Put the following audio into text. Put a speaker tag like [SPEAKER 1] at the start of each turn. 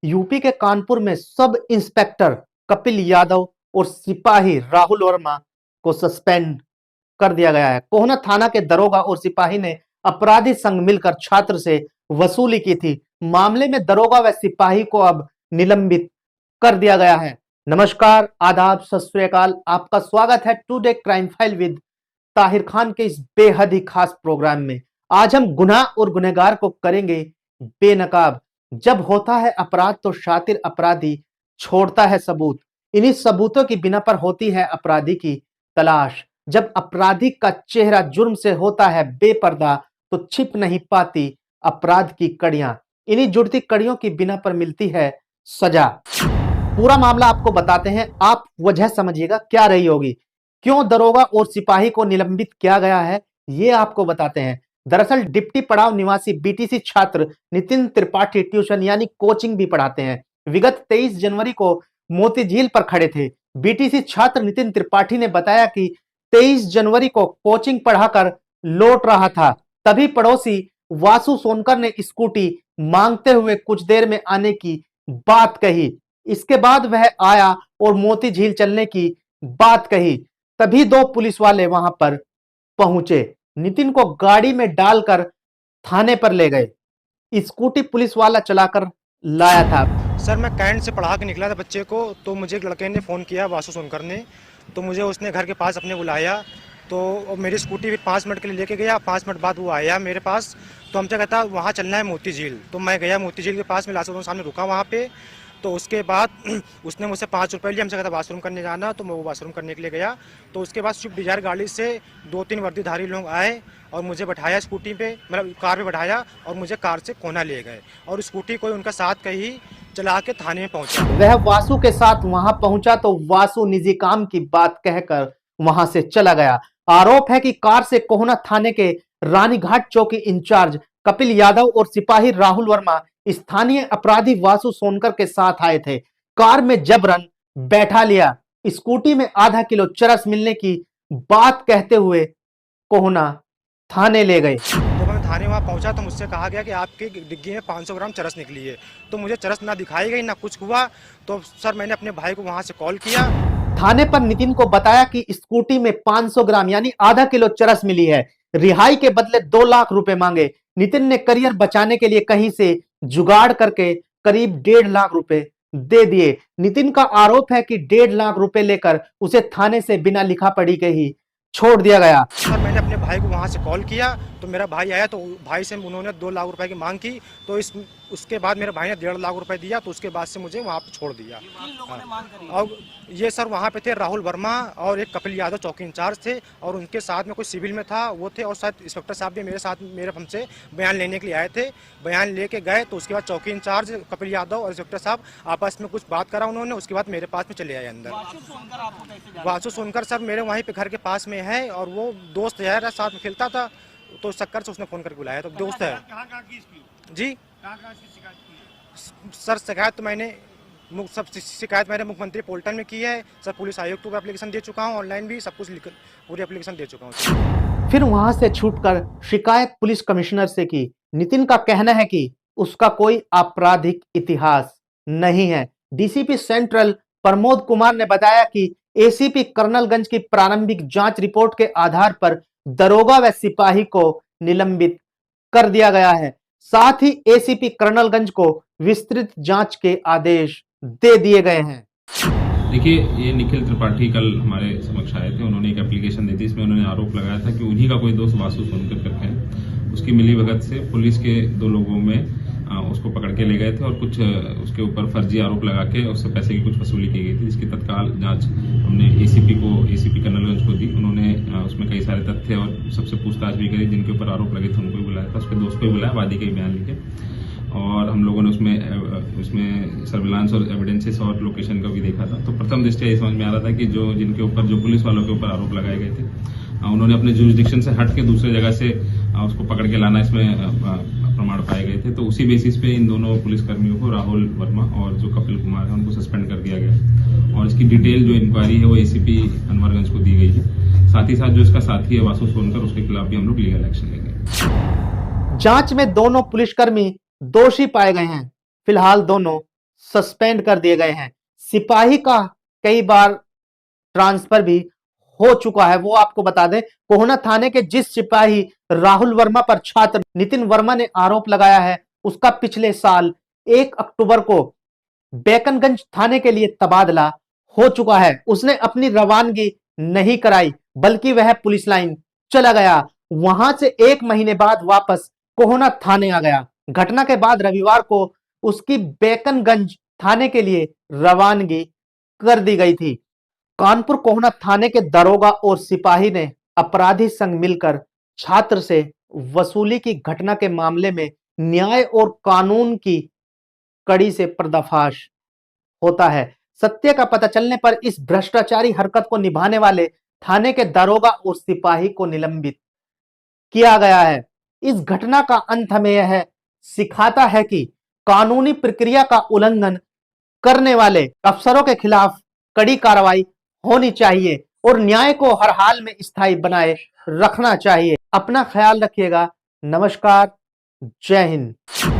[SPEAKER 1] UP के कानपुर में sub inspector Kapil Yadav और सिपाही राहुल वर्मा को सस्पेंड कर दिया गया है। कोहना थाना के दरोगा और सिपाही ने अपराधी संग मिलकर छात्र से वसूली की थी। मामले में दरोगा व सिपाही को अब निलंबित कर दिया गया है। नमस्कार, आदाब, सत श्री अकाल। आपका स्वागत है today crime file with Tahir Khan के इस बेहद ही खास प्रोग्राम में। आज हम गुनाह और गुनहगार को करेंगे बेनकाब। जब होता है अपराध तो शातिर अपराधी छोड़ता है सबूत। इन्हीं सबूतों की बिना पर होती है अपराधी की तलाश। जब अपराधी का चेहरा जुर्म से होता है बेपर्दा तो छिप नहीं पाती अपराध की कड़ियां। इन्हीं जुड़ती कड़ियों की बिना पर मिलती है सजा। पूरा मामला आपको बताते हैं, आप वजह समझिएगा क्या रही होगी, क्यों दरोगा और सिपाही को निलंबित किया गया है, ये आपको बताते हैं। दरअसल डिप्टी पड़ाव निवासी बीटीसी छात्र नितिन त्रिपाठी ट्यूशन यानी कोचिंग भी पढ़ाते हैं। विगत 23 जनवरी को मोती झील पर खड़े थे। बीटीसी छात्र नितिन त्रिपाठी ने बताया कि 23 जनवरी को कोचिंग पढ़ाकर लौट रहा था, तभी पड़ोसी वासु सोनकर ने स्कूटी मांगते हुए कुछ देर में आने की बात कही। इसके बाद वह आया और मोती झील चलने की बात कही। तभी दो पुलिस वाले वहां पर पहुंचे। नितिन को गाड़ी में डालकर थाने पर ले गए। स्कूटी पुलिस वाला चलाकर लाया था।
[SPEAKER 2] सर, मैं कैंट से पढ़ा के निकला था बच्चे को, तो मुझे एक लड़के ने फ़ोन किया, वासु सोनकर ने। तो मुझे उसने घर के पास अपने बुलाया, तो मेरी स्कूटी फिर 5 मिनट के लिए लेके गया। 5 मिनट बाद वो आया मेरे पास, तो हमसे कहता वहाँ चलना है मोती झील। तो मैं गया मोती झील के पास में, लास्ट सामने रुका वहाँ पे। तो उसके बाद उसने मुझसे 5 रुपये लिए, हमसे कहता वाशरूम करने जाना, तो मैं वो वाशरूम करने के लिए गया। तो उसके बाद स्विफ्ट डिजायर गाड़ी से 2-3 वर्दीधारी लोग आए और मुझे बैठाया स्कूटी पे, मतलब कार पे बैठाया, और मुझे कार से कोना ले गए और स्कूटी कोई उनका साथ कहीं चला के थाने में पहुंचा।
[SPEAKER 1] वह वासु के साथ वहां पहुंचा तो वासु निजी काम की बात कहकर वहां से चला गया। आरोप है कि कार से कोहना थाने के रानीघाट चौकी इंचार्ज कपिल यादव और सिपाही राहुल वर्मा स्थानीय अपराधी वासु सोनकर के साथ आए थे। कार में जबरन बैठा लिया। स्कूटी में आधा किलो चरस मिलने की बात कहते हुए कोहना थाने ले गए।
[SPEAKER 2] जब मैं थाने वहाँ पहुंचा तो मुझसे कहा गया कि आपकी डिग्गी में 500 ग्राम चरस निकली है। तो मुझे चरस ना दिखाई गई ना कुछ हुआ। तो सर, मैंने अपने भाई को वहाँ से कॉल किया।
[SPEAKER 1] थाने पर नितिन को बताया कि स्कूटी में 500 ग्राम यानी आधा किलो चरस मिली है। रिहाई के बदले 2 लाख रुपए मांगे। नितिन ने करियर बचाने के लिए कहीं से जुगाड़ करके करीब 1.5 लाख रुपए दे दिए। नितिन का आरोप है कि 1.5 लाख रुपए लेकर उसे थाने से बिना लिखा पढ़ी के ही छोड़ दिया गया।
[SPEAKER 2] सर, मैंने अपने भाई को वहाँ से कॉल किया, तो मेरा भाई आया, तो भाई से उन्होंने 2 लाख रुपए की मांग की। तो उसके बाद मेरे भाई ने 1.5 लाख रुपए दिया, तो उसके बाद से मुझे वहाँ पे छोड़ दिया। और ये सर वहाँ पे थे राहुल वर्मा और एक कपिल यादव चौकी इंचार्ज थे, और उनके साथ में कोई सिविल में था वो थे, और शायद इंस्पेक्टर साहब भी मेरे साथ हमसे बयान लेने के लिए आए थे। बयान लेके गए, तो उसके बाद चौकी इंचार्ज कपिल यादव और इंस्पेक्टर साहब आपस में कुछ बात करा उन्होंने। उसके बाद मेरे पास में चले आए अंदर। वासु सोनकर सर मेरे वहीं पे घर के पास में है, और वो दोस्त है, साथ में खेलता था, तो चक्कर से उसने फ़ोन करके बुलाया। तो दोस्त है जी। सर, शिकायत तो मैंने मुख्यमंत्री पोर्टल में की है सर, पुलिस आयुक्त को एप्लीकेशन दे चुका हूँ, ऑनलाइन भी सब कुछ पूरी एप्लीकेशन दे चुका हूँ।
[SPEAKER 1] फिर वहां से छूटकर शिकायत पुलिस कमिश्नर से की। नितिन का कहना है कि उसका कोई आपराधिक इतिहास नहीं है। डीसीपी सेंट्रल प्रमोद कुमार ने बताया कि एसीपी कर्नलगंज की प्रारंभिक जांच रिपोर्ट के आधार पर दरोगा व सिपाही को निलंबित कर दिया गया है। साथ ही एसीपी कर्नलगंज को विस्तृत जांच के आदेश दे दिए गए हैं।
[SPEAKER 3] देखिए, ये निखिल त्रिपाठी कल हमारे समक्ष आए थे। उन्होंने एक एप्लीकेशन दी थी, इसमें उन्होंने आरोप लगाया था कि उन्हीं का कोई दोस्त वासु सोनकर करके है, उसकी मिलीभगत से पुलिस के 2 लोगों में उसको पकड़ के ले गए थे और कुछ उसके ऊपर फर्जी आरोप लगा के उससे पैसे की कुछ वसूली की गई थी, जिसकी तत्काल जांच हमने एसीपी कर्नलगंज को दी। उन्होंने उसमें कई सारे तथ्य और सबसे पूछताछ भी करी। जिनके ऊपर आरोप लगे थे उनको भी बुलाया था, उसके दोस्त को भी बुलाया, वादी के बयान लिखे, और हम लोगों ने उसमें सर्विलांस और एविडेंसेस और लोकेशन का भी देखा था। तो प्रथम दृष्टया ये समझ में आ रहा था कि जो पुलिस वालों के ऊपर आरोप लगाए गए थे, उन्होंने अपने जुरिसडिक्शन से हट के दूसरे जगह से उसको पकड़ के लाना, इसमें प्रमाण पाए गए थे। तो उसी बेसिस पे इन दोनों पुलिसकर्मियों को, राहुल वर्मा और जो कपिल कुमार है, उनको सस्पेंड कर दिया गया, और इसकी डिटेल जो इंक्वायरी है वो एसीपी अनवरगंज को दी गई है। साथ ही साथ जो इसका साथी है वासु सोनकर, उसके खिलाफ भी हम लोग लीगल एक्शन लेंगे।
[SPEAKER 1] जांच में दोनों पुलिसकर्मी दोषी पाए गए हैं। फिलहाल दोनों सस्पेंड कर दिए गए हैं। सिपाही का कई बार ट्रांसफर भी हो चुका है, वो आपको बता दें। कोहना थाने के जिस सिपाही राहुल वर्मा पर छात्र नितिन वर्मा ने आरोप लगाया है, उसका पिछले साल 1 अक्टूबर को बेकनगंज थाने के लिए तबादला हो चुका है। उसने अपनी रवानगी नहीं कराई, बल्कि वह पुलिस लाइन चला गया। वहां से 1 महीने बाद वापस कोहना थाने आ गया। घटना के बाद रविवार को उसकी बेकनगंज थाने के लिए रवानगी कर दी गई थी। कानपुर कोहना थाने के दरोगा और सिपाही ने अपराधी संग मिलकर छात्र से वसूली की घटना के मामले में न्याय और कानून की कड़ी से पर्दाफाश होता है। सत्य का पता चलने पर इस भ्रष्टाचारी हरकत को निभाने वाले थाने के दरोगा और सिपाही को निलंबित किया गया है। इस घटना का अंत हमें यह सिखाता है कि कानूनी प्रक्रिया का उल्लंघन करने वाले अफसरों के खिलाफ कड़ी कार्रवाई होनी चाहिए और न्याय को हर हाल में स्थायी बनाए रखना चाहिए। अपना ख्याल रखिएगा। नमस्कार, जय हिंद।